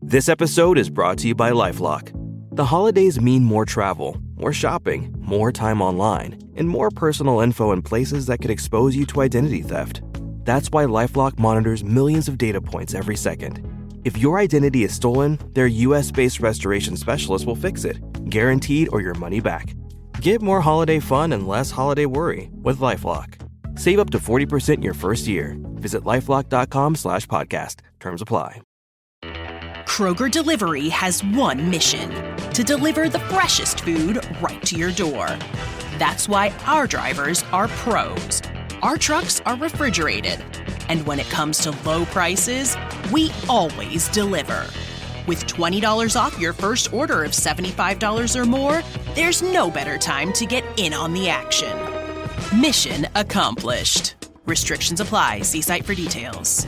This episode is brought to you by LifeLock. The holidays mean more travel, more shopping, more time online, and more personal info in places that could expose you to identity theft. That's why LifeLock monitors millions of data points every second. If your identity is stolen, their US-based restoration specialist will fix it, guaranteed or your money back. Get more holiday fun and less holiday worry with LifeLock. Save up to 40% your first year. Visit LifeLock.com/podcast. Terms apply. Kroger Delivery has one mission: to deliver the freshest food right to your door. That's why our drivers are pros. Our trucks are refrigerated. And when it comes to low prices, we always deliver. With $20 off your first order of $75 or more, there's no better time to get in on the action. Mission accomplished. Restrictions apply. See site for details.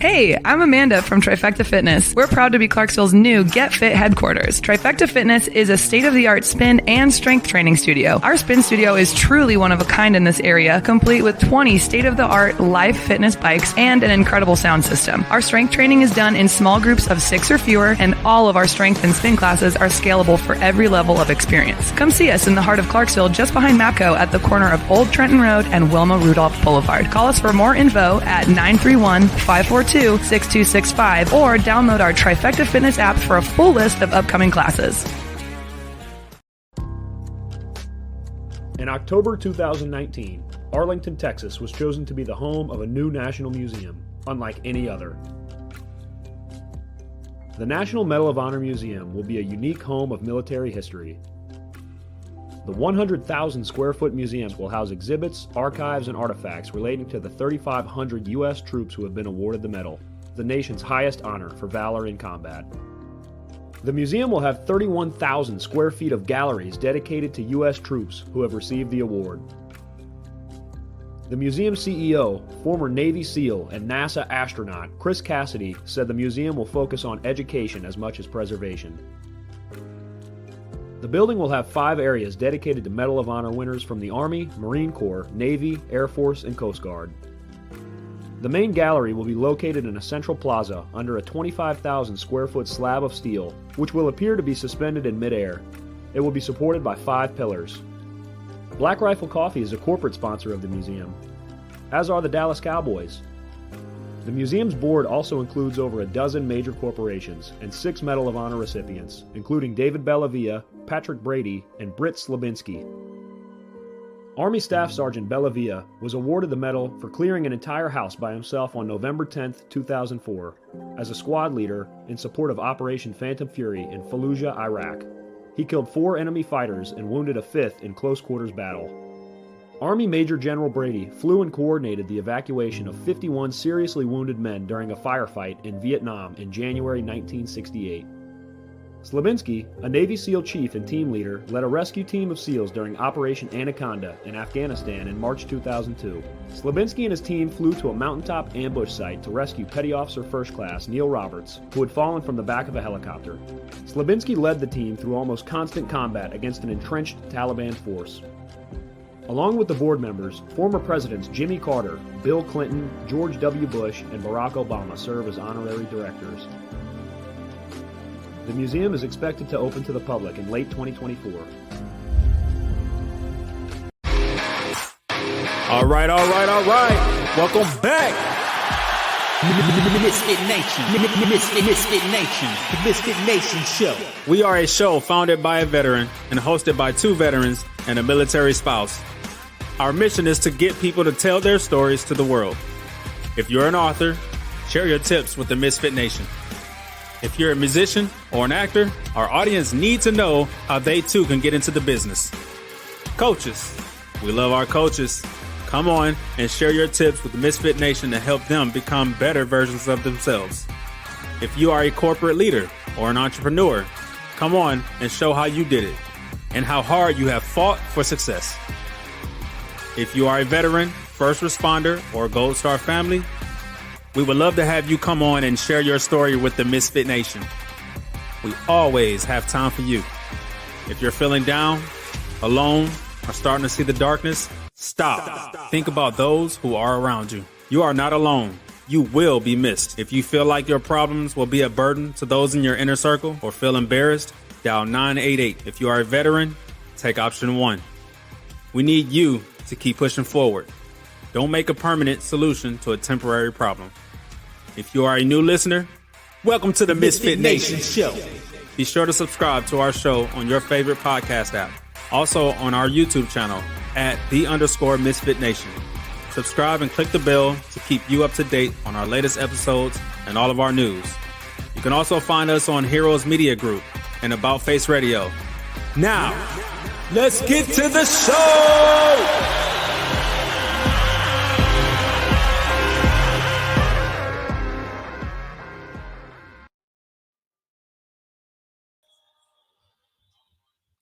Hey, I'm Amanda from Trifecta Fitness. We're proud to be Clarksville's new Get Fit headquarters. Trifecta Fitness is a state-of-the-art spin and strength training studio. Our spin studio is truly one of a kind in this area, complete with 20 state-of-the-art live fitness bikes and an incredible sound system. Our strength training is done in small groups of 6 or fewer, and all of our strength and spin classes are scalable for every level of experience. Come see us in the heart of Clarksville, just behind MAPCO at the corner of Old Trenton Road and Wilma Rudolph Boulevard. Call us for more info at 931-542-6265 or download our Trifecta Fitness app for a full list of upcoming classes. In October 2019, Arlington, Texas was chosen to be the home of a new national museum, unlike any other. The National Medal of Honor Museum will be a unique home of military history. The 100,000 square foot museums will house exhibits, archives, and artifacts relating to the 3,500 U.S. troops who have been awarded the medal, the nation's highest honor for valor in combat. The museum will have 31,000 square feet of galleries dedicated to U.S. troops who have received the award. The museum CEO, former Navy SEAL and NASA astronaut Chris Cassidy, said the museum will focus on education as much as preservation. The building will have 5 areas dedicated to Medal of Honor winners from the Army, Marine Corps, Navy, Air Force, and Coast Guard. The main gallery will be located in a central plaza under a 25,000 square foot slab of steel, which will appear to be suspended in midair. It will be supported by 5 pillars. Black Rifle Coffee is a corporate sponsor of the museum, as are the Dallas Cowboys. The museum's board also includes over a dozen major corporations and 6 Medal of Honor recipients, including David Bellavia, Patrick Brady, and Britt Slabinski. Army Staff Sergeant Bellavia was awarded the medal for clearing an entire house by himself on November 10, 2004, as a squad leader in support of Operation Phantom Fury in Fallujah, Iraq. He killed 4 enemy fighters and wounded a 5th in close quarters battle. Army Major General Brady flew and coordinated the evacuation of 51 seriously wounded men during a firefight in Vietnam in January 1968. Slabinski, a Navy SEAL chief and team leader, led a rescue team of SEALs during Operation Anaconda in Afghanistan in March 2002. Slabinski and his team flew to a mountaintop ambush site to rescue Petty Officer First Class Neil Roberts, who had fallen from the back of a helicopter. Slabinski led the team through almost constant combat against an entrenched Taliban force. Along with the board members, former presidents Jimmy Carter, Bill Clinton, George W. Bush, and Barack Obama serve as honorary directors. The museum is expected to open to the public in late 2024. All right. Welcome back. Misfit Nation. Misfit Nation. The Misfit Nation Show. We are a show founded by a veteran and hosted by 2 veterans and a military spouse. Our mission is to get people to tell their stories to the world. If you're an author, share your tips with the Misfit Nation. If you're a musician or an actor, our audience needs to know how they too can get into the business. Coaches, we love our coaches. Come on and share your tips with the Misfit Nation to help them become better versions of themselves. If you are a corporate leader or an entrepreneur, come on and show how you did it and how hard you have fought for success. If you are a veteran, first responder, or Gold Star family, we would love to have you come on and share your story with the Misfit Nation. we always have time for you. If you're feeling down, alone, or starting to see the darkness, stop. Think about those who are around you. You are not alone. You will be missed. If you feel like your problems will be a burden to those in your inner circle or feel embarrassed, dial 988. If you are a veteran, take option 1. We need you to keep pushing forward. Don't make a permanent solution to a temporary problem. If you are a new listener, welcome to the Misfit Nation Show. Be sure to subscribe to our show on your favorite podcast app. Also on our YouTube channel at @the_Misfit Nation. Subscribe and click the bell to keep you up to date on our latest episodes and all of our news. You can also find us on Heroes Media Group and About Face Radio. Now, let's get to the show!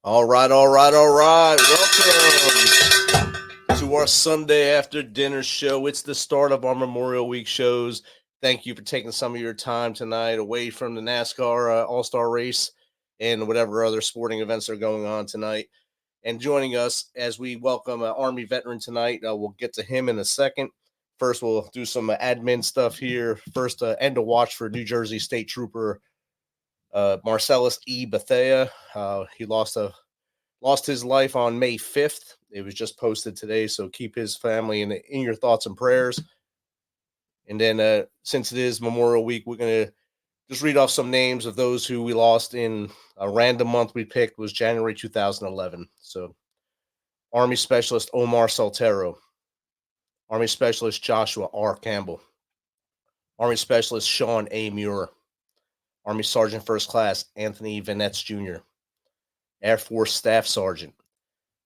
All right. Welcome to our Sunday after dinner show. It's the start of our Memorial Week shows. Thank you for taking some of your time tonight away from the NASCAR All-Star race and whatever other sporting events are going on tonight, and joining us as we welcome an Army veteran tonight. We'll get to him in a second. First, we'll do some admin stuff here. First, end of watch for New Jersey State Trooper Marcellus E. Bethea. He lost his life on May 5th. It was just posted today, so keep his family in your thoughts and prayers. And then since it is Memorial Week, we're going to just read off some names of those who we lost in a random month we picked was January 2011. So Army Specialist Omar Soltero, Army Specialist Joshua R. Campbell, Army Specialist Sean A. Muir, Army Sergeant First Class Anthony Vanetz Jr., Air Force Staff Sergeant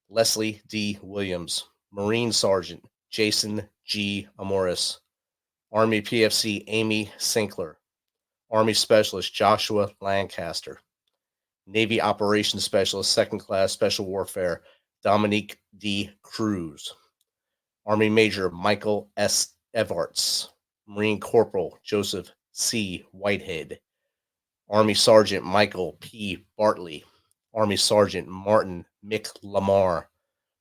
Leslie D. Williams, Marine Sergeant Jason G. Amoris, Army PFC Amy Sinkler, Army Specialist Joshua Lancaster, Navy Operations Specialist Second Class Special Warfare Dominique D. Cruz, Army Major Michael S. Evarts, Marine Corporal Joseph C. Whitehead, Army Sergeant Michael P. Bartley, Army Sergeant Martin Mick Lamar,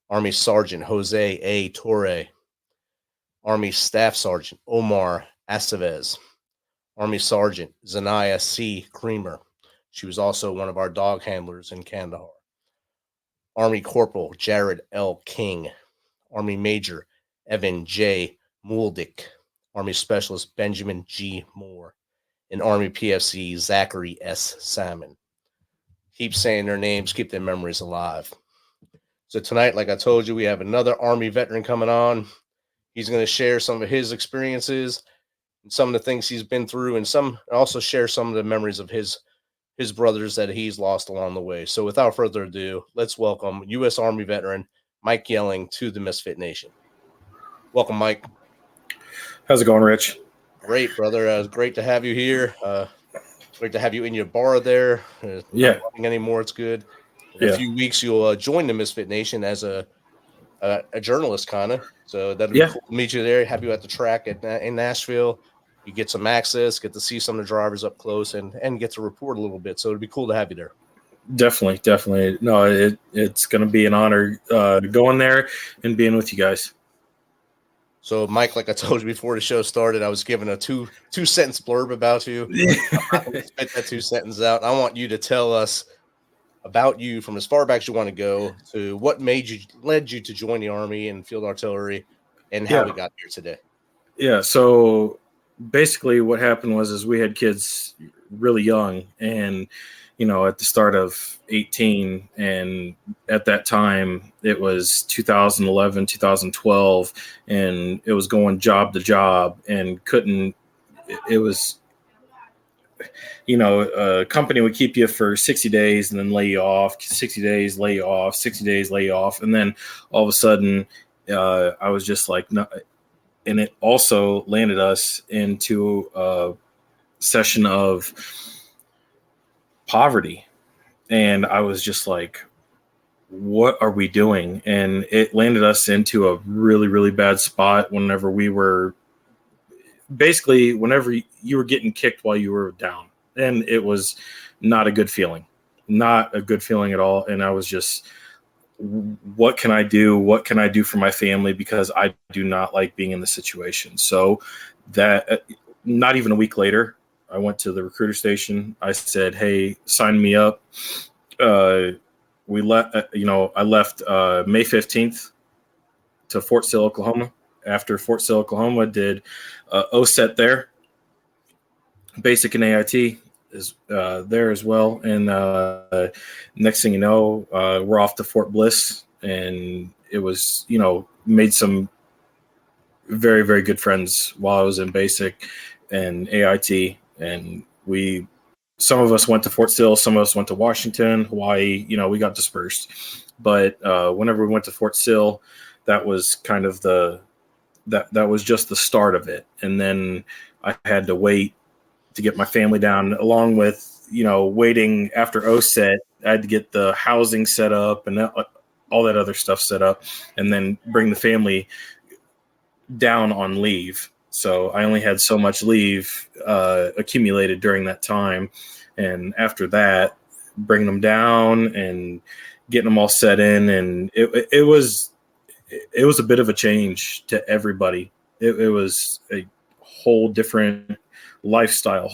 Army Sergeant Jose A. Torre, Army Staff Sergeant Omar Aceves, Army Sergeant Zanaya C. Creamer. She was also one of our dog handlers in Kandahar. Army Corporal Jared L. King, Army Major Evan J. Muldick, Army Specialist Benjamin G. Moore, and Army PFC Zachary S. Salmon. Keep saying their names, keep their memories alive. So tonight, like I told you, we have another Army veteran coming on. He's going to share some of his experiences and some of the things he's been through, and also share some of the memories of his brothers that he's lost along the way. So without further ado, let's welcome U.S. Army veteran Mike Yelling to the Misfit Nation. Welcome, Mike. How's it going, Rich? Great, brother. It's great to have you here. Great to have you in your bar there. Not running anymore. It's good. In a few weeks, you'll join the Misfit Nation as a journalist, kind of. So that'll be cool to meet you there. Have you at the track in Nashville. You get some access, get to see some of the drivers up close, and get to report a little bit. So it'd be cool to have you there. Definitely. No, it's going to be an honor going there and being with you guys. So, Mike, like I told you before the show started, I was given a two-sentence blurb about you. I'm going to spit that 2 sentences out. I want you to tell us about you from as far back as you want to go to what led you to join the Army and Field Artillery, and how we got here today. Yeah, so basically what happened was we had kids really young, and at the start of 18, and at that time it was 2011, 2012, and it was going job to job, and it was, a company would keep you for 60 days and then lay you off, 60 days, lay you off, 60 days, lay you off. And then all of a sudden I was just like, no. And it also landed us into a session of poverty. And I was just like, what are we doing? And it landed us into a really, really bad spot whenever you were getting kicked while you were down. and it was not a good feeling at all. And I was just, what can I do? What can I do for my family? Because I do not like being in the situation. So that not even a week later, I went to the recruiter station. I said, hey, sign me up. I left May 15th to Fort Sill, Oklahoma. After Fort Sill, Oklahoma, did OSET there. Basic and AIT is there as well. And next thing you know, we're off to Fort Bliss. And it was, made some very, very good friends while I was in basic and AIT. And some of us went to Fort Sill, some of us went to Washington, Hawaii, we got dispersed. But whenever we went to Fort Sill, that was kind of that was just the start of it. And then I had to wait to get my family down, along with, waiting after OSET. I had to get the housing set up and all that other stuff set up, and then bring the family down on leave. So I only had so much leave accumulated during that time. And after that, bringing them down and getting them all set in. And it was a bit of a change to everybody. It was a whole different lifestyle,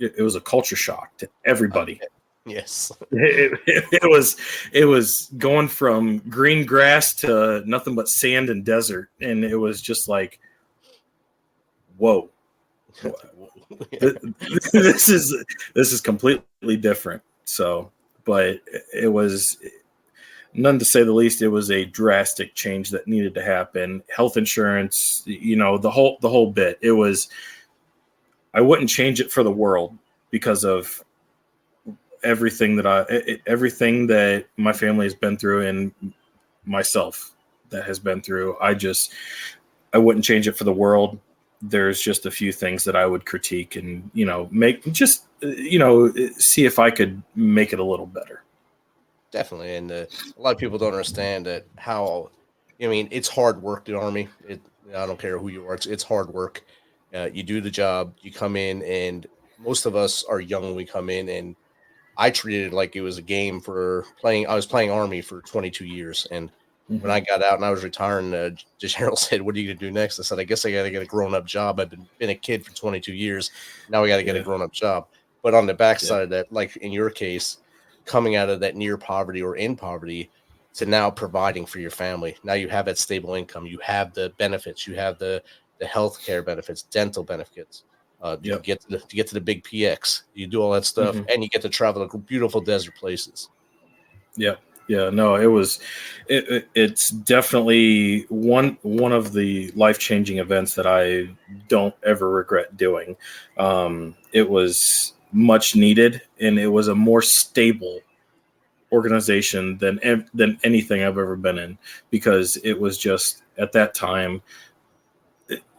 it was a culture shock to everybody. Yes. It was going from green grass to nothing but sand and desert. And it was just like, whoa, this is completely different. So, but it was, none to say the least, it was a drastic change that needed to happen. Health insurance, the whole bit. It was, I wouldn't change it for the world because of everything that my family has been through and myself that has been through. I wouldn't change it for the world. There's just a few things that I would critique and, see if I could make it a little better. Definitely. And a lot of people don't understand that it's hard work, the Army. I don't care who you are. It's hard work. You do the job, you come in, and most of us are young when we come in, and I treated it like it was a game I was playing Army for 22 years. And when I got out and I was retiring, the general said, what are you going to do next? I said, I guess I got to get a grown-up job. I've been a kid for 22 years. Now we got to get a grown-up job. But on the backside of that, like in your case, coming out of that near poverty or in poverty to now providing for your family. Now you have that stable income. You have the benefits. You have the health care benefits, dental benefits. You get to the big PX. You do all that stuff, and you get to travel to beautiful desert places. Yeah. Yeah, no, it's definitely one of the life-changing events that I don't ever regret doing. It was much needed, and it was a more stable organization than anything I've ever been in, because it was just at that time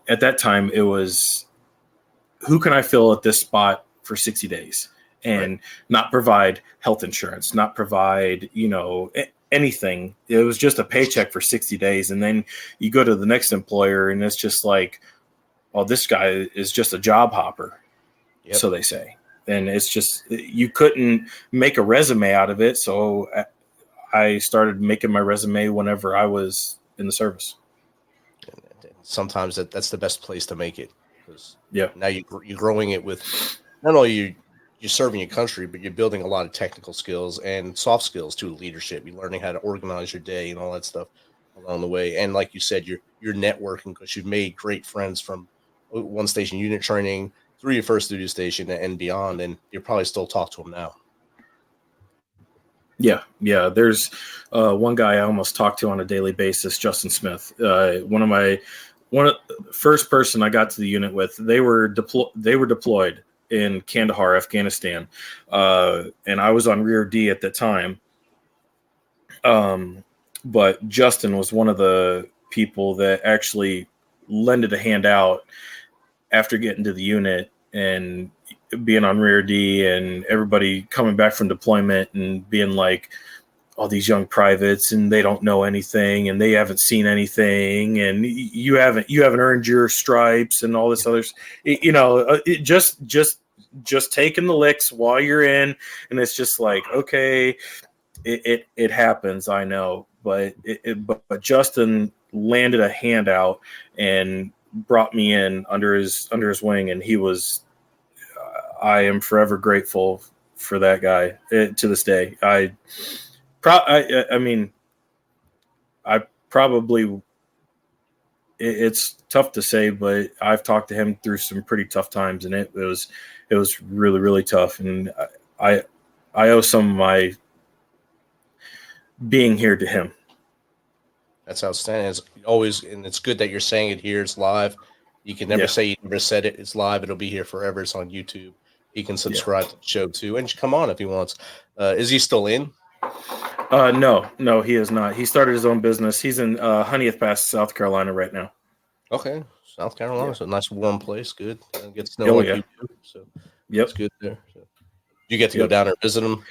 it was, who can I fill at this spot for 60 days? And not provide health insurance, not provide, anything. It was just a paycheck for 60 days. And then you go to the next employer and it's just like, oh, this guy is just a job hopper. Yep. So they say. And it's just, you couldn't make a resume out of it. So I started making my resume whenever I was in the service. Sometimes that's the best place to make it. Because now you're growing it with, not only you're serving your country, but you're building a lot of technical skills and soft skills too, leadership. You're learning how to organize your day and all that stuff along the way. And like you said, you're networking because you've made great friends from one station unit training through your first duty station and beyond. And you probably still talk to them now. Yeah. There's one guy I almost talk to on a daily basis, Justin Smith. One of the first person I got to the unit with, they were deployed in Kandahar, Afghanistan. And I was on Rear D at the time. But Justin was one of the people that actually lended a hand out after getting to the unit and being on Rear D and everybody coming back from deployment and being like, all these young privates and they don't know anything and they haven't seen anything and you haven't earned your stripes and all this other, it just just taking the licks while you're in, and it's just like, okay, it happens, I know, but but Justin landed a handout and brought me in under his wing, and he was, I am forever grateful for that guy to this day. I mean, I probably, it's tough to say, but I've talked to him through some pretty tough times, and it was really, really tough. And I owe some of my being here to him. That's outstanding. It's always, and it's good that you're saying it here. It's live. You can never say you never said it. It's live. It'll be here forever. It's on YouTube. He can subscribe to the show too, and come on if he wants. Is he still in? No, he is not. He started his own business. He's in Honeyeth Pass, South Carolina right now. Okay, South Carolina, so a nice warm place. Good. Get to know you too. So it's good there. So, you get to go down there and visit him.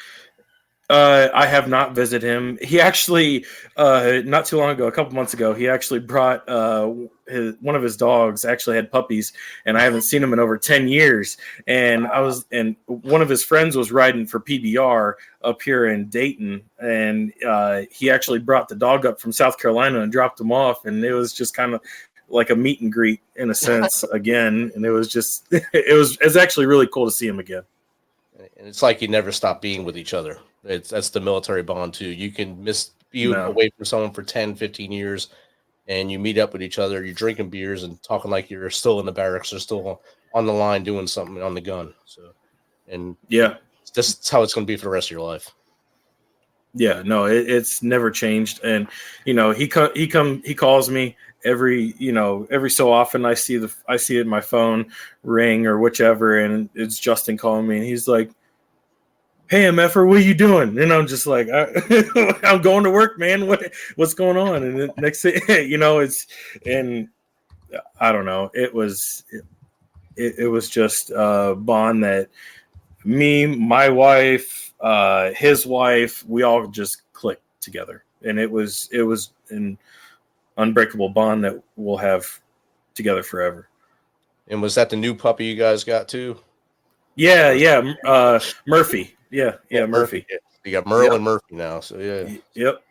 I have not visited him. He actually, not too long ago, a couple months ago, he actually brought one of his dogs. Actually had puppies, and I haven't seen him in over 10 years. And one of his friends was riding for PBR up here in Dayton, and he actually brought the dog up from South Carolina and dropped him off, and it was just kind of like a meet and greet in a sense again. And it was actually really cool to see him again. And it's like you never stop being with each other. That's the military bond too. You can be away from someone for 10, 15 years, and you meet up with each other. You're drinking beers and talking like you're still in the barracks or still on the line doing something on the gun. So, and that's how it's going to be for the rest of your life. Yeah, no, it's never changed. And he calls me every so often. I see it in my phone ring or whichever, and it's Justin calling me, and he's like, "Hey, MFer, what are you doing?" And I'm just like, "I'm going to work, man. What's going on?" And the next thing, and I don't know. It was just a bond that me, my wife, his wife, we all just clicked together, and it was an unbreakable bond that we'll have together forever. And was that the new puppy you guys got too? Yeah, Murphy. Yeah, Murphy. You got Merle and Murphy now, so Yep.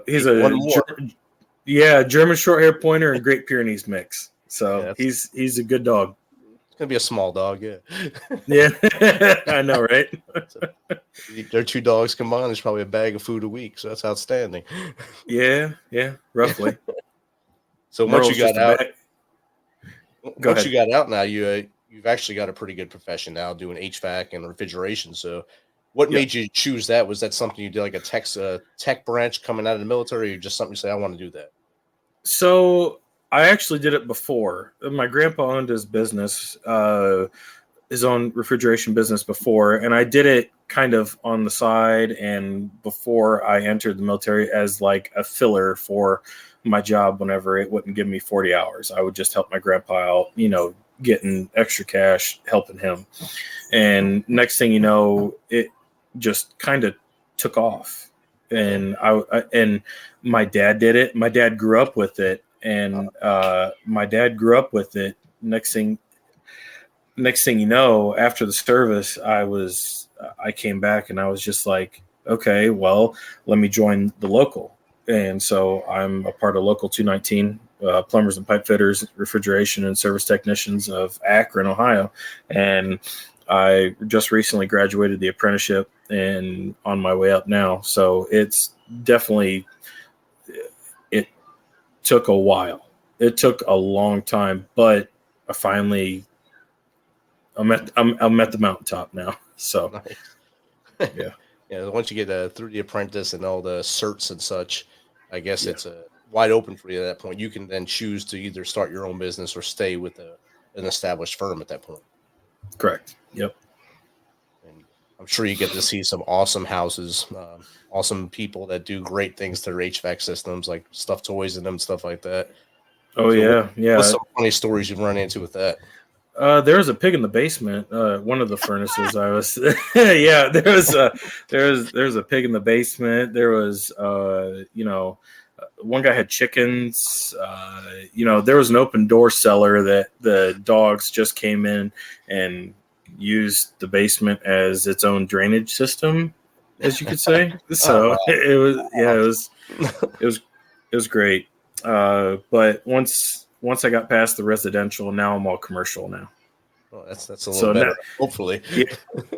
He's German short hair pointer and Great Pyrenees mix. So he's a good dog. It's gonna be a small dog, Yeah, I know, right? Their two dogs combined, there's probably a bag of food a week, so that's outstanding. Yeah, roughly. So once you got out now, you've actually got a pretty good profession now doing HVAC and refrigeration. So what made you choose that? Was that something you did, like a tech branch coming out of the military, or just something you say, I want to do that? So I actually did it before. My grandpa owned his business, his own refrigeration business before, and I did it kind of on the side and before I entered the military as like a filler for my job whenever it wouldn't give me 40 hours. I would just help my grandpa out, getting extra cash, helping him. And next thing you know, it just kind of took off. And and my dad did it. My dad grew up with it. And Next thing you know, after the service, I came back and I was just like, okay, well, let me join the local. And so I'm a part of Local 219, plumbers and pipe fitters, refrigeration and service technicians of Akron, Ohio. And I just recently graduated the apprenticeship and on my way up now. So it's definitely, it took a while. It took a long time, but I'm at the mountaintop now. So nice. Yeah. Once you get through the apprentice and all the certs and such, I guess it's wide open for you at that point. You can then choose to either start your own business or stay with an established firm at that point. Correct. Yep. And I'm sure you get to see some awesome houses, awesome people that do great things to their HVAC systems, like stuff toys in them, stuff like that. Oh, so yeah. What's some funny stories you've run into with that? There was a pig in the basement. One of the furnaces I was, there was a pig in the basement. There was, one guy had chickens. There was an open door cellar that the dogs just came in and used the basement as its own drainage system, as you could say. So it was great. But once I got past the residential, now I'm all commercial now. Well, that's a little better, now, hopefully.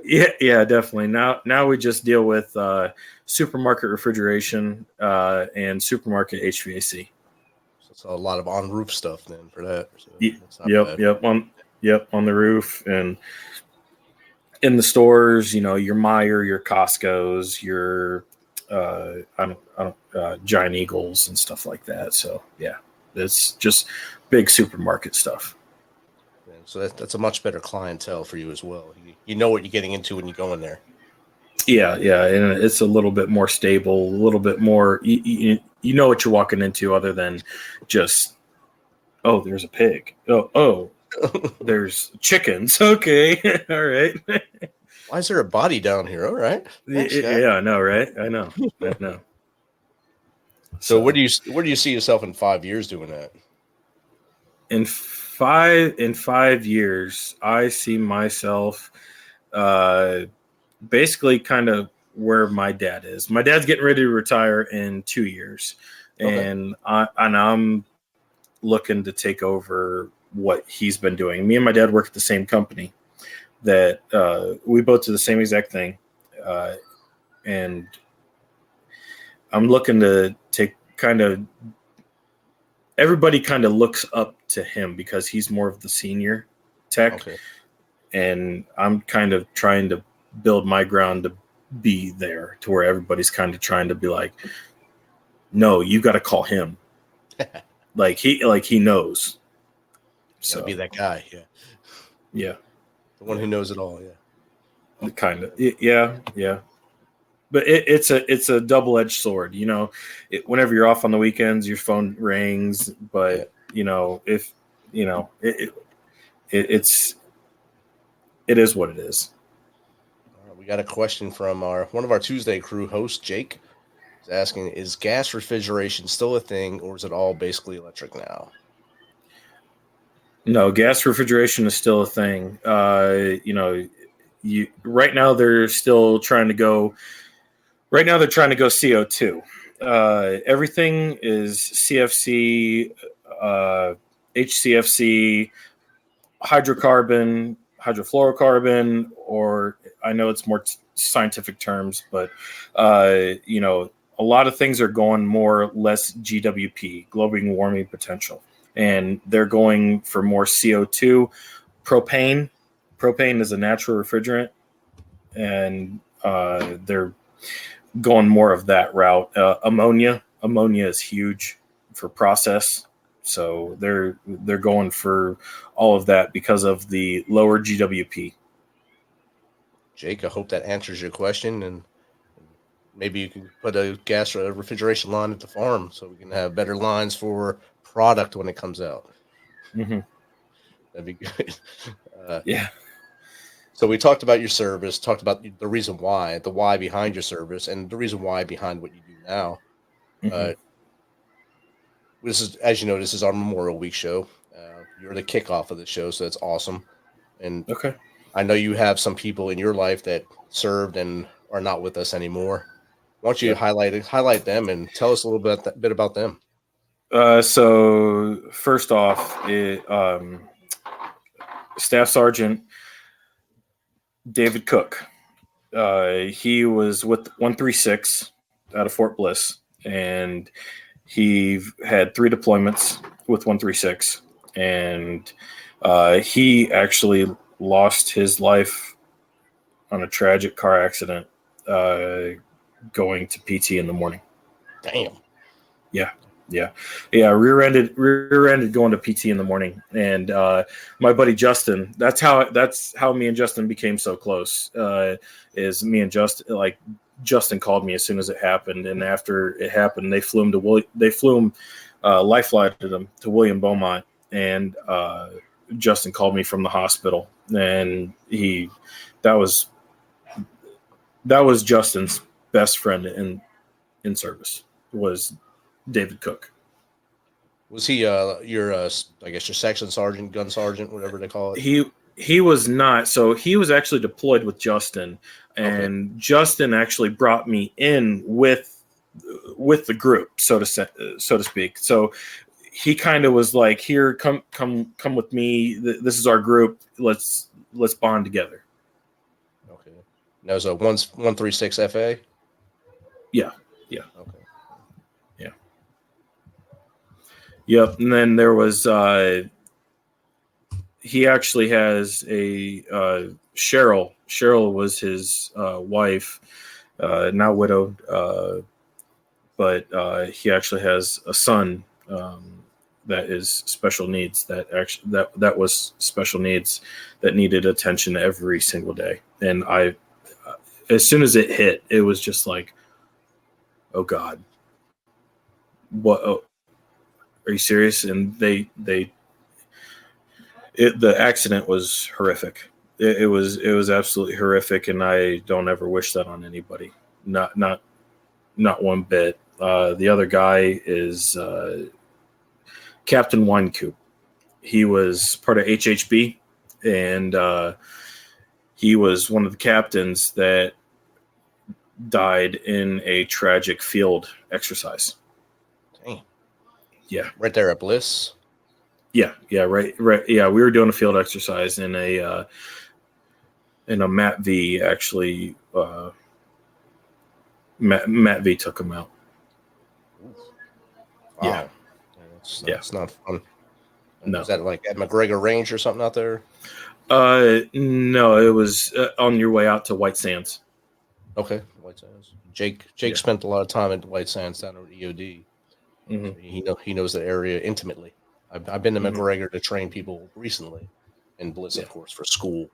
Yeah, definitely. Now we just deal with supermarket refrigeration and supermarket HVAC. So it's a lot of on-roof stuff then for that. So Yep, on the roof and in the stores. Your Meijer, your Costco's, your Giant Eagles and stuff like that. So yeah, it's just big supermarket stuff. So that's a much better clientele for you as well. You know what you're getting into when you go in there. Yeah, and it's a little bit more stable, a little bit more. You know what you're walking into, other than just, oh, there's a pig. Oh, there's chickens. Okay, all right. Why is there a body down here? All right. I know, right? I know. So where do you see yourself in 5 years doing that? In 5 years, I see myself basically kind of where my dad is. My dad's getting ready to retire in 2 years, and I'm looking to take over what he's been doing. Me and my dad work at the same company. That we both do the same exact thing, and I'm looking to take everybody kind of looks up to him because he's more of the senior tech, and I'm kind of trying to build my ground to be there to where everybody's kind of trying to be like, no, you got to call him, like he knows. So be that guy, yeah. The one who knows it all, kind of, yeah. But it's a double-edged sword, whenever you're off on the weekends, your phone rings, but it is what it is. We got a question from one of our Tuesday crew hosts, Jake. He's asking, is gas refrigeration still a thing, or is it all basically electric now? No, gas refrigeration is still a thing. Right now they're still trying to go. Right now they're trying to go CO2. Everything is CFC, HCFC, hydrofluorocarbon, or I know it's more scientific terms, but a lot of things are going more or less GWP, global warming potential. And they're going for more CO2. Propane is a natural refrigerant, and they're going more of that route. Ammonia is huge for process, so they're going for all of that because of the lower GWP. Jake, I hope that answers your question, and maybe you can put a gas refrigeration line at the farm so we can have better lines for product when it comes out. Mm-hmm. That'd be good. Yeah. So we talked about your service, talked about the reason why, the why behind your service, and the reason why behind what you do now. Mm-hmm. This is, as you know, this is our Memorial Week show. You're the kickoff of the show, so that's awesome. And I know you have some people in your life that served and are not with us anymore. Why don't you highlight them and tell us a little bit about them? So first off, Staff Sergeant David Cook. He was with 136 out of Fort Bliss, and he had 3 deployments with 136, and he actually lost his life on a tragic car accident going to PT in the morning. Damn. Yeah. Rear-ended going to PT in the morning, and my buddy Justin. That's how me and Justin became so close. Is me and Justin, like, Justin called me as soon as it happened, and after it happened, they flew him life-flighted him to William Beaumont, and Justin called me from the hospital, and that was Justin's best friend in service, was David Cook. Was he your I guess your section sergeant, gun sergeant, whatever they call it? He was not. So he was actually deployed with Justin, and Justin actually brought me in with the group, so to speak. So he kind of was like, "Here, come with me. This is our group. Let's bond together." Okay. That was a 136 FA. Yeah. Okay. Yeah. Yep. And then there was he actually has a Cheryl. Cheryl was his wife, now widowed, but he actually has a son that is special needs. That was special needs that needed attention every single day. And as soon as it hit, it was just like, oh God, what? Oh, are you serious? And the accident was horrific. It was absolutely horrific, and I don't ever wish that on anybody. Not one bit. The other guy is Captain Winecoop. He was part of HHB, and he was one of the captains that died in a tragic field exercise. Dang. Yeah. Right there at Bliss. Yeah, right. Yeah, we were doing a field exercise in a Matt V. Actually, Matt V. took him out. Wow. Yeah, it's not fun. No. Was that like at McGregor Range or something out there? No, it was on your way out to White Sands. Okay, White Sands. Jake spent a lot of time at White Sands down at EOD. Mm-hmm. He knows the area intimately. I've been to McGregor to train people recently, and Bliss, of course, for school.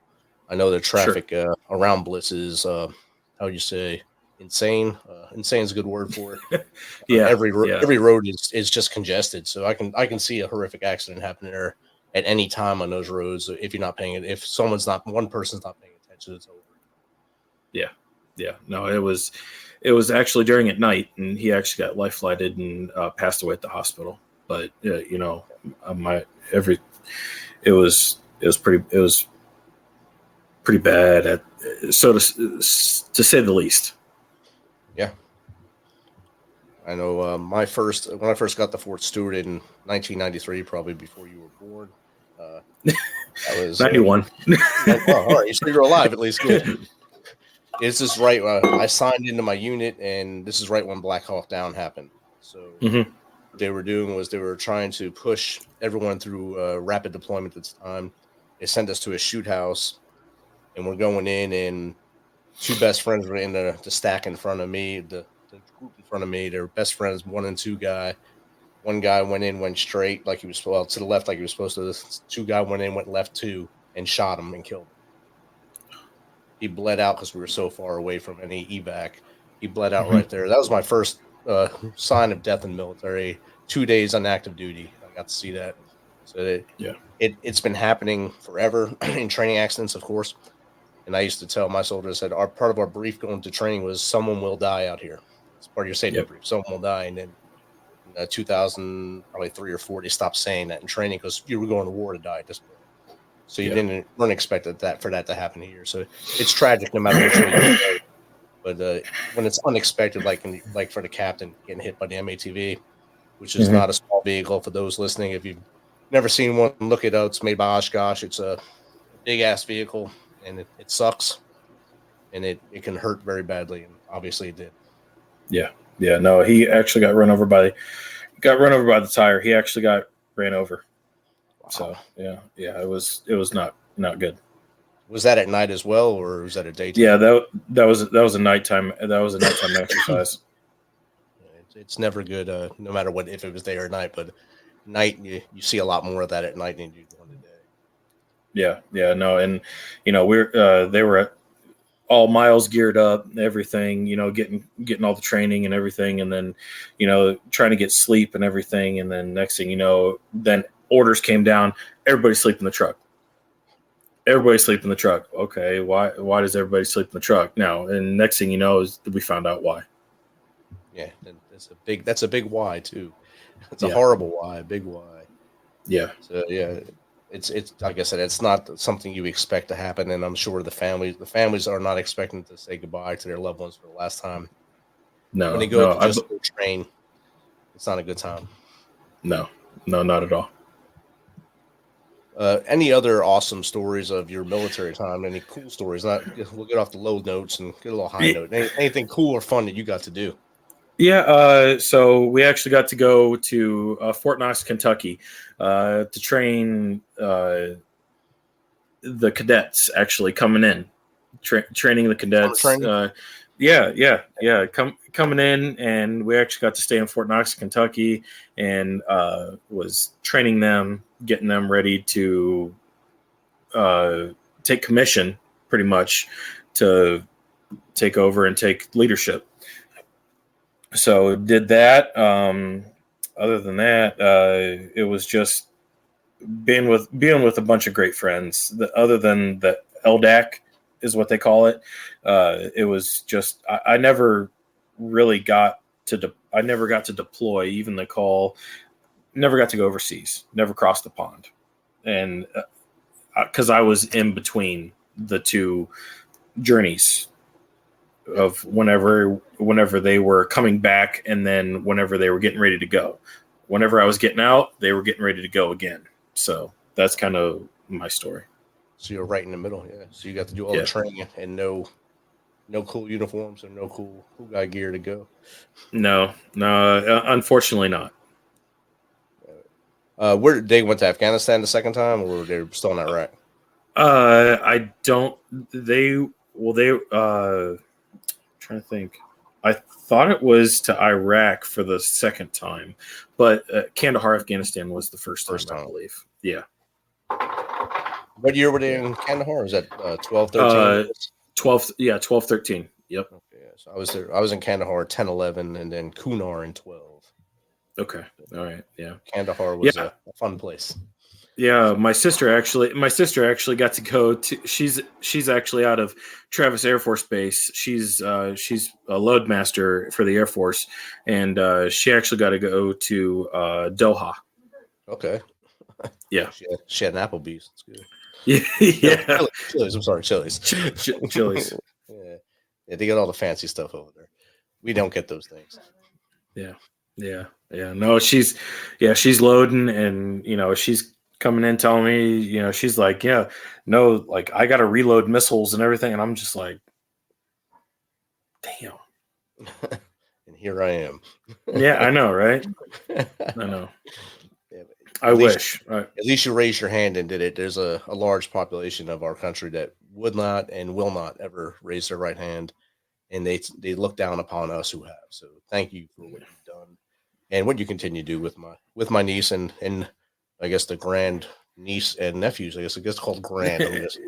I know the traffic around Bliss is, how would you say, insane. Insane is a good word for it. Every road is just congested, so I can see a horrific accident happening there at any time on those roads if you're not paying it. If one person's not paying attention, it's over. Yeah. No, it was actually during at night, and he actually got life flighted and passed away at the hospital. But it was pretty bad to say the least. Yeah, I know. When I first got to Fort Stewart in 1993, probably before you were born. That was 91. All right, so you're alive at least. Good. This is right. I signed into my unit, and this is right when Black Hawk Down happened. So what they were doing was they were trying to push everyone through rapid deployment at the time. They sent us to a shoot house, and we're going in, and two best friends were in the stack in front of me, the group in front of me. They're best friends, 1 and 2 guy. One guy went straight like he was to the left like he was supposed to. This 2 guy went in, went left 2, and shot him and killed him. He bled out because we were so far away from any evac. He bled out right there. That was my first sign of death in the military. 2 days on active duty. I got to see that. So it's been happening forever in training accidents, of course. And I used to tell my soldiers that part of our brief going to training was someone will die out here. It's part of your safety brief. Someone will die. And then in 2003 or 4, they stopped saying that in training because you were going to war to die at this point. So you weren't expected for that to happen here. So it's tragic no matter which way you go. But when it's unexpected, like for the captain getting hit by the M-ATV, which is not a small vehicle for those listening. If you've never seen one, look it up. It's made by Oshkosh. It's a big-ass vehicle, and it sucks. And it can hurt very badly, and obviously it did. Yeah. No, he actually got run over by the tire. He actually got ran over. Wow. So it was not good. Was that at night as well, or was that a daytime? Yeah, that was a nighttime. That was a nighttime exercise. It's never good, no matter what, if it was day or night. But night, you see a lot more of that at night than you do during the day. Yeah, no, and they were all miles geared up, everything, getting all the training and everything, and then trying to get sleep and everything, and then next thing you know, then orders came down. Everybody sleep in the truck. Everybody sleep in the truck. Okay, why does everybody sleep in the truck now? And next thing you know is we found out why. Yeah, that's a big why too. It's a Yeah. horrible why, a big why. Yeah. So yeah, it's like I said, it's not something you expect to happen, and I'm sure the families are not expecting to say goodbye to their loved ones for the last time. No, When they go no, to just go train, it's not a good time. no, not at all. Any other awesome stories of your military time? Any cool stories? We'll get off the low notes and get a little high note. Anything cool or fun that you got to do? Yeah, so we actually got to go to Fort Knox, Kentucky, to train the cadets. Actually, coming in, training the cadets. Coming in, and we actually got to stay in Fort Knox, Kentucky, and was training them, getting them ready to take commission, pretty much, to take over and take leadership. So did that. Other than that, it was just being with a bunch of great friends. Other than the LDAC is what they call it. It was just I never really got to I never got to deploy. Even the call, never got to go overseas. Never crossed the pond, and because I was in between the two journeys of whenever they were coming back, and then whenever they were getting ready to go. Whenever I was getting out, they were getting ready to go again. So that's kind of my story. So you're right in the middle, yeah. So you got to do all the training and no cool uniforms or no cool guy gear to go. No, unfortunately not. Where did they went to Afghanistan the second time, or they were still in Iraq? I don't. Trying to think. I thought it was to Iraq for the second time, but Kandahar, Afghanistan was the first time, I believe. Yeah. What year were they in Kandahar? Was that 12, 13? 12, 13. Yep. Okay, yeah. So I was in Kandahar 10, 11, and then Kunar in 12. Okay. All right. Yeah. Kandahar was a fun place. Yeah, my sister actually got to go to. She's actually out of Travis Air Force Base. She's a load master for the Air Force, and she actually got to go to Doha. Okay. Yeah, she had an Applebee's. That's good. Yeah. Chili's. I'm sorry, Chili's. Chili's. Yeah, they got all the fancy stuff over there. We don't get those things. Yeah. No, she's loading, and she's coming in telling me, she's like, I got to reload missiles and everything. And I'm just like, damn. And here I am. Yeah, I know, right? I know. Yeah, I wish. At least you raised your hand and did it. There's a large population of our country that would not and will not ever raise their right hand. And they look down upon us who have. So thank you for what you've done and what you continue to do with my niece and I guess the grand niece and nephews. I guess it gets called grand.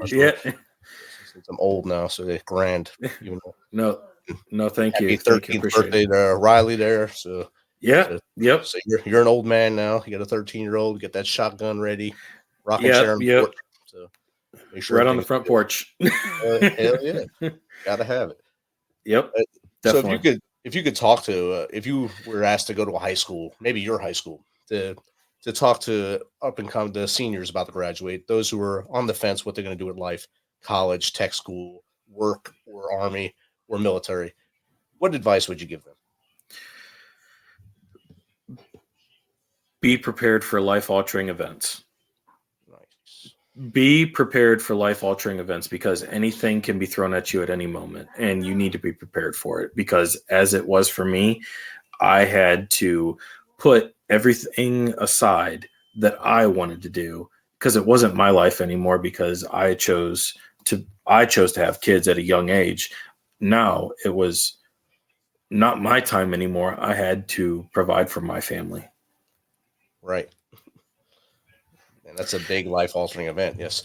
Yeah. Since I'm old now, so they're grand. Even no, thank happy you. 13th birthday to Riley there. So yep. So you're an old man now. You got a 13-year-old. Get that shotgun ready. Rocking chair. Yep. So make sure right on the front porch. Hell yeah, gotta have it. Yep. Definitely. So if you could talk to if you were asked to go to a high school, maybe your high school, to talk to up and come the seniors about to graduate, those who are on the fence, what they're going to do with life, college, tech school, work, or army, or military, what advice would you give them? Be prepared for life-altering events. Nice. Be prepared for life-altering events, because anything can be thrown at you at any moment, and you need to be prepared for it. Because as it was for me, I had to put everything aside that I wanted to do, because it wasn't my life anymore, because I chose to have kids at a young age. Now it was not my time anymore. I had to provide for my family. Right. And that's a big life altering event. Yes.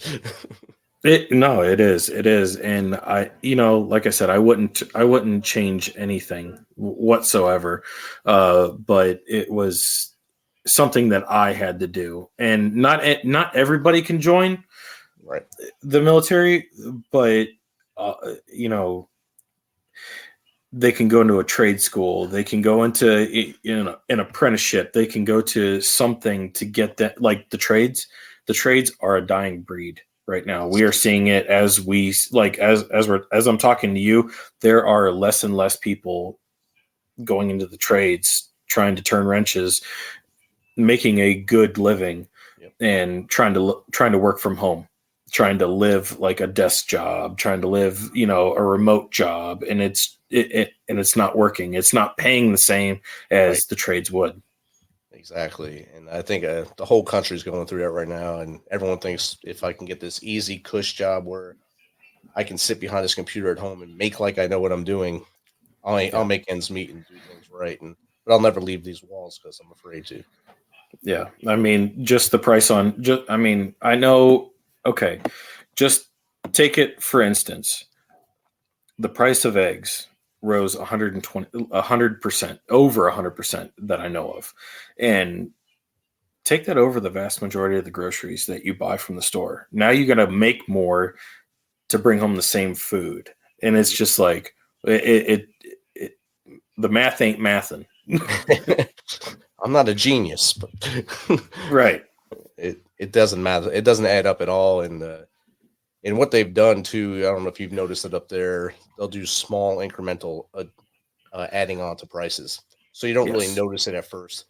It is. And I, like I said, I wouldn't change anything whatsoever. But it was something that I had to do, and not everybody can join the military, but they can go into a trade school. They can go into an apprenticeship. They can go to something to get that, like the trades. The trades are a dying breed right now. We are seeing it as I'm talking to you. There are less and less people going into the trades, trying to turn wrenches, making a good living, and trying to work from home, trying to live like a desk job, trying to live, a remote job. And it's not working. It's not paying the same as the trades would. Exactly. And I think the whole country is going through that right now. And everyone thinks if I can get this easy cush job where I can sit behind this computer at home and make like I know what I'm doing, I'll make ends meet and do things right. But I'll never leave these walls because I'm afraid to. Yeah. I mean, just the price I know. Okay. Just take it for instance. The price of eggs rose 100%, over 100% that I know of. And take that over the vast majority of the groceries that you buy from the store. Now you got to make more to bring home the same food. And it's just like, the math ain't mathin'. I'm not a genius, but right. It doesn't matter. It doesn't add up at all. And what they've done too, I don't know if you've noticed it up there, they'll do small incremental adding on to prices. So you don't really notice it at first.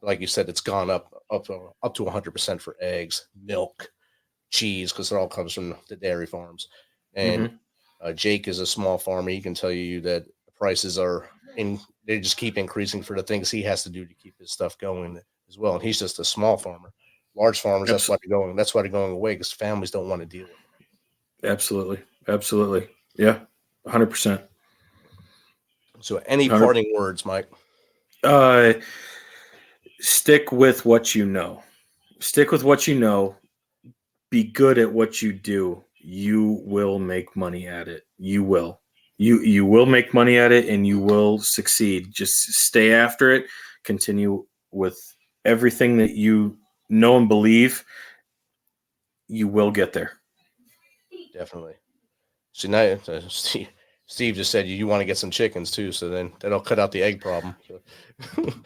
Like you said, it's gone up to 100% for eggs, milk, cheese, because it all comes from the dairy farms. And Jake is a small farmer. He can tell you that the prices they just keep increasing for the things he has to do to keep his stuff going as well. And he's just a small farmer. Large farmers, that's why they're going away, because families don't want to deal with it. Absolutely. Yeah, 100%. So any parting words, Mike? Stick with what you know. Be good at what you do. You will make money at it. You will. You will make money at it, and you will succeed. Just stay after it. Continue with everything that you know and believe. You will get there. Definitely. So now Steve just said you want to get some chickens too, so then that'll cut out the egg problem. So.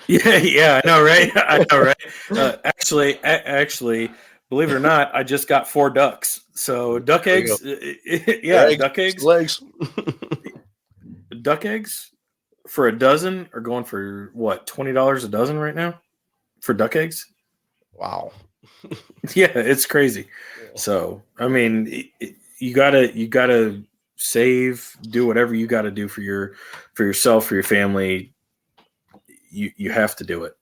Yeah, I know, right? Actually, believe it or not, I just got 4 ducks. So duck eggs, duck eggs, legs. Duck eggs for a dozen are going for what, $20 a dozen right now for duck eggs. Wow. Yeah, it's crazy. Yeah. So I mean, you gotta save, do whatever you got to do for yourself, for your family. You have to do it.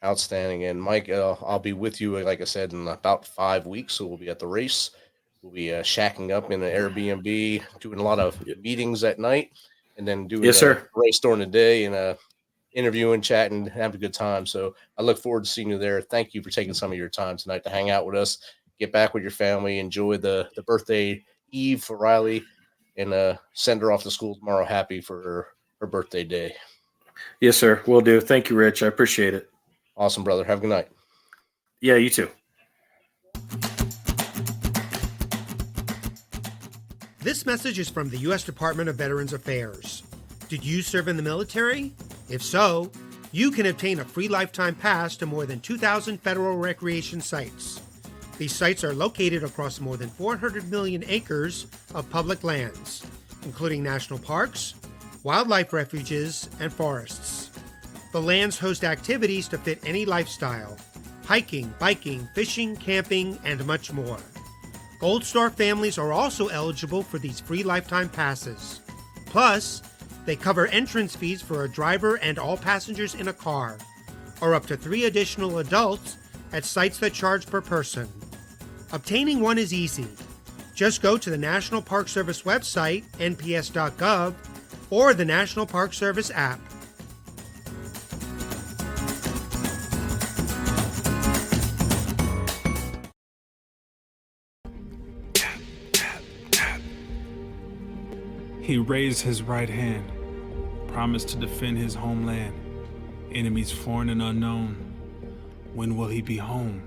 Outstanding. And Mike, I'll be with you, like I said, in about 5 weeks. So we'll be at the race. We'll be shacking up in an Airbnb, doing a lot of meetings at night, and then doing a race during the day, and interviewing, chatting, having a good time. So I look forward to seeing you there. Thank you for taking some of your time tonight to hang out with us, get back with your family, enjoy the birthday eve for Riley, and send her off to school tomorrow happy for her birthday day. Yes, sir. Will do. Thank you, Rich. I appreciate it. Awesome, brother. Have a good night. Yeah, you too. This message is from the U.S. Department of Veterans Affairs. Did you serve in the military? If so, you can obtain a free lifetime pass to more than 2,000 federal recreation sites. These sites are located across more than 400 million acres of public lands, including national parks, wildlife refuges, and forests. The lands host activities to fit any lifestyle: hiking, biking, fishing, camping, and much more. Gold Star families are also eligible for these free lifetime passes. Plus, they cover entrance fees for a driver and all passengers in a car, or up to 3 additional adults at sites that charge per person. Obtaining one is easy. Just go to the National Park Service website, nps.gov, or the National Park Service app. He raised his right hand, promised to defend his homeland. Enemies foreign and unknown. When will he be home?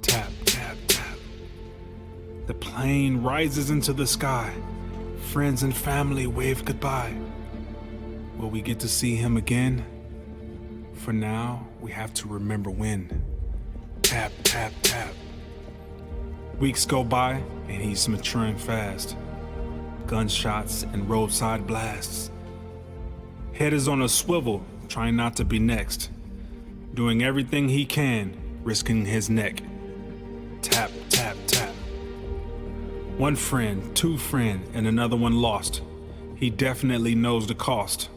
Tap, tap, tap. The plane rises into the sky, Friends and family wave goodbye. Will we get to see him again? For now, we have to remember when. Tap, tap, tap. Weeks go by, and he's maturing fast. Gunshots and roadside blasts. Head is on a swivel, trying not to be next. Doing everything he can, risking his neck. Tap, tap, tap. One friend, two friend, and another one lost. He definitely knows the cost.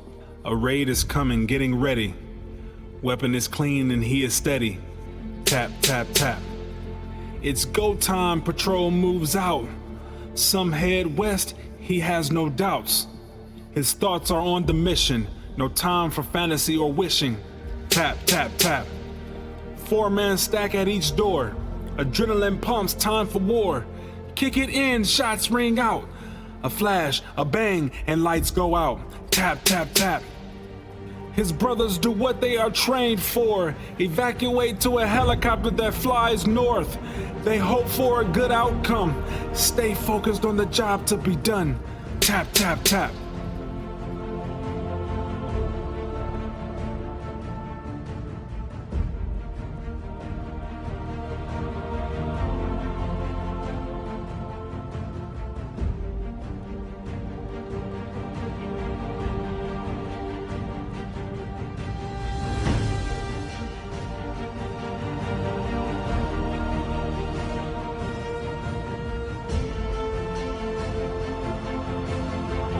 A raid is coming, getting ready. Weapon is clean and he is steady. Tap, tap, tap. It's go time, patrol moves out. Some head west, he has no doubts. His thoughts are on the mission, no time for fantasy or wishing. Tap, tap, tap. 4-man stack at each door. Adrenaline pumps, time for war. Kick it in, shots ring out. A flash, a bang, and lights go out. Tap, tap, tap. His brothers do what they are trained for. Evacuate to a helicopter that flies north. They hope for a good outcome. Stay focused on the job to be done. Tap, tap, tap.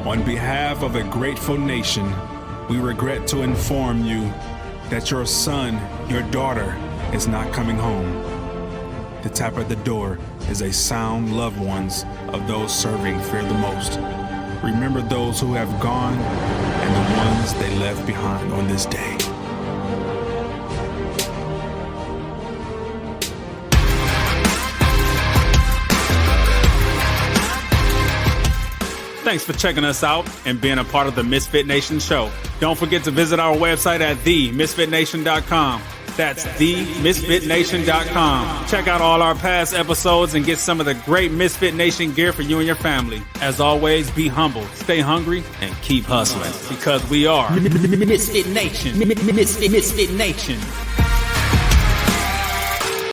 On behalf of a grateful nation, we regret to inform you that your son, your daughter, is not coming home. The tap at the door is a sound loved ones of those serving fear the most. Remember those who have gone and the ones they left behind on this day. Thanks for checking us out and being a part of the Misfit Nation show. Don't forget to visit our website at themisfitnation.com. That's themisfitnation.com. Check out all our past episodes and get some of the great Misfit Nation gear for you and your family. As always, be humble, stay hungry, and keep hustling because we are Misfit Nation. Misfit Nation.